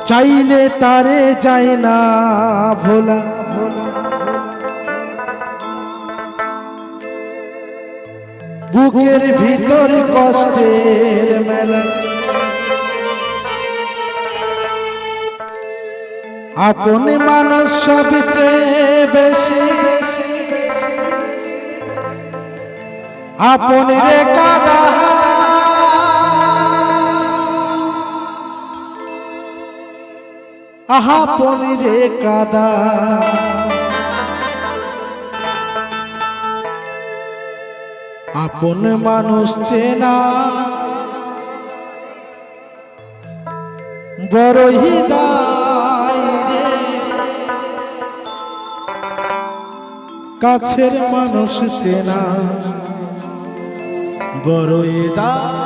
চাইলে তারে যায় না ভোলা, বুকের ভিতর কষ্টের মেলা। আপন মানুষ সবচেয়ে বেশি, আপন রে কাদা, আপন রে কাদা। আপন মানুষ চেনা বড়ই দায় রে, কাছের মানুষ চেনা বড়ই দায়।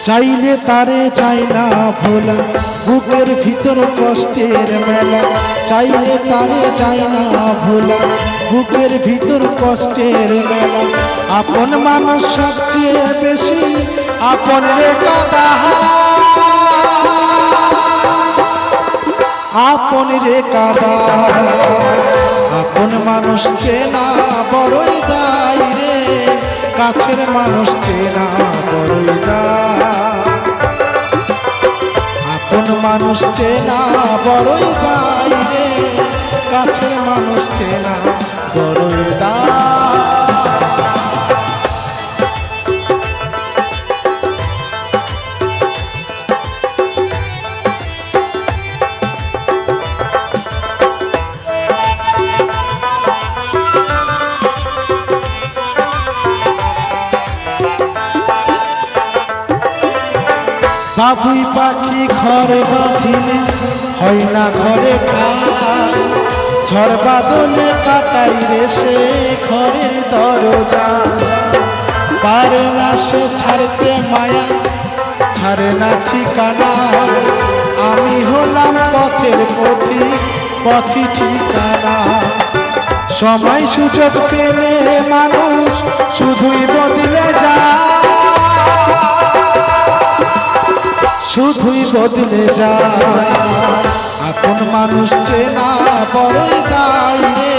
চাইলে তারে যায় না ভোলা, বুকের ভিতর কষ্টের মেলা। চাইলে তারে যায় না ভোলা, বুকের ভিতর কষ্টের মেলা। আপন মানুষ সবচেয়ে বেশি, আপন রে কাদা, আপন রে কাদা। আপন মানুষ চেনা বড়ই দায় রে, কাছের মানুষ চেনা বড়ই দায়। আপন মানুষ চেনা বড়ই দায় রে, কাছের মানুষ চেনা বড়ই দায়। বাবুই পাখি ঘরে বাঁধিলে হয় না ঘরে খায়, ঝড় বাদলে কাটাই রে সে ঘরের দরজা। পারে না সে ছাড়তে মায়া, ছাড়ে না ঠিকানা। আমি হলাম পথের পথিক, পথই ঠিকানা। সময় সুযোগ পেলে মানুষ শুধুই বদলে যায়, শুধুই বদলে যায়। আপন মানুষ চেনা বড়ই দায় রে,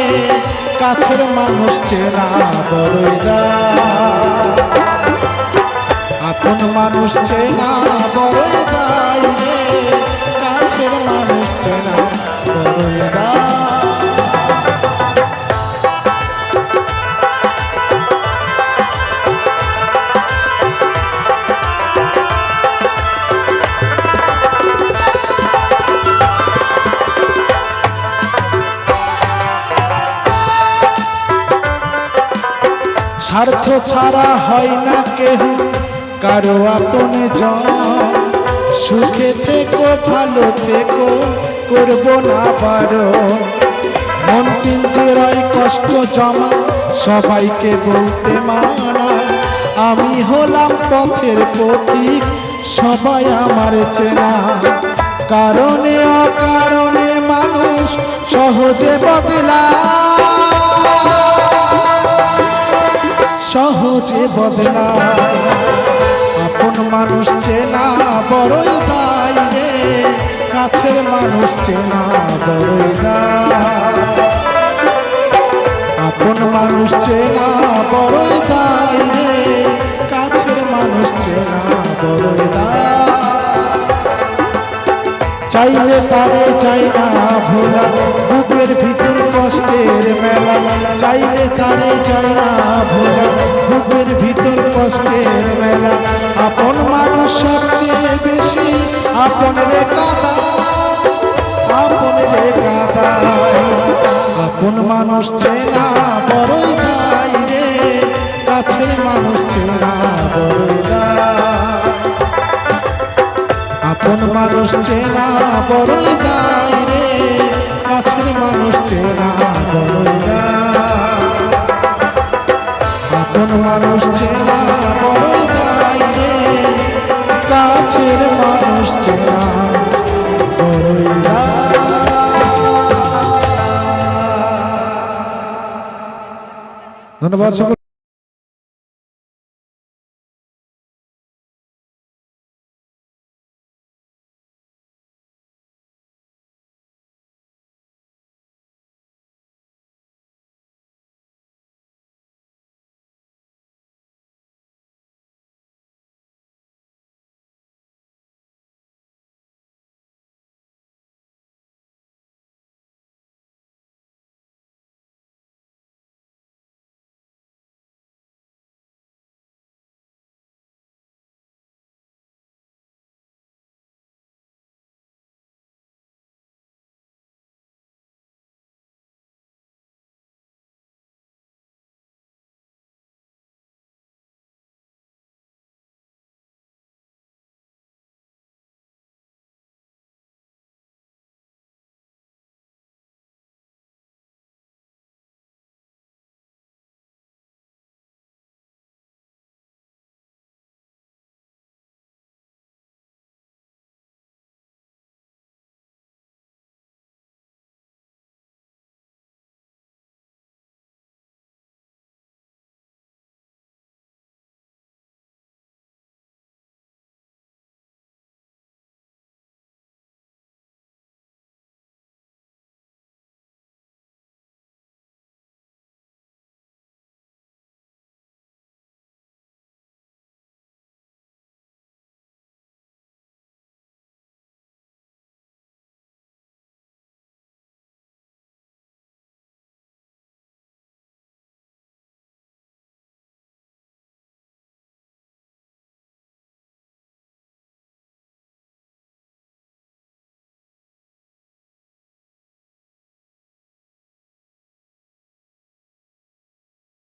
কাছের মানুষ চেনা বড়ই দায়। আপন মানুষ চেনা বড়ই দায় রে, কাছের মানুষ চেনা বড়ই দায়। স্বার্থ ছাড়া হয় না কেহ কারো আপন জন। সুখে থেকো ভালো থেকো, করবো না বারণ। মন পিঞ্জরায় কষ্ট জমা, সবাইকে বলতে মানা। আমি হলাম পথের পথিক, সবাই আমার চেনা। কারণে অকারণে মানুষ সহজে বদলায়, সহজে বদলায়। আপন মানুষ চেনা বড়ই দায় রে, কাছের মানুষ চেনা বড়ই দায়। আপন মানুষ চেনা বড়ই দায় রে, কাছের মানুষ চেনা বড়ই দায়। চাইলে তারে যায় না ভোলা, বুকের ভিতর কষ্টের মেলা। চাইলে তারে যায় না ভোলা, বুকের ভিতর কষ্টের মেলা। আপন মানুষ সবচেয়ে বেশি, আপন রে কাদা, আপন রে কাদা। আপন মানুষ চেনা বড়ই দায় রে, কাছের মানুষ চেনা বড়ই দায়। মানুষ চেনা বড়ই দায় রে, কাছের মানুষ চেনা বড়ই দায়, আপন মানুষ চেনা বড়ই দায় রে, কাছের মানুষ চেনা বড়ই দায়। ধন্যবাদ সকল।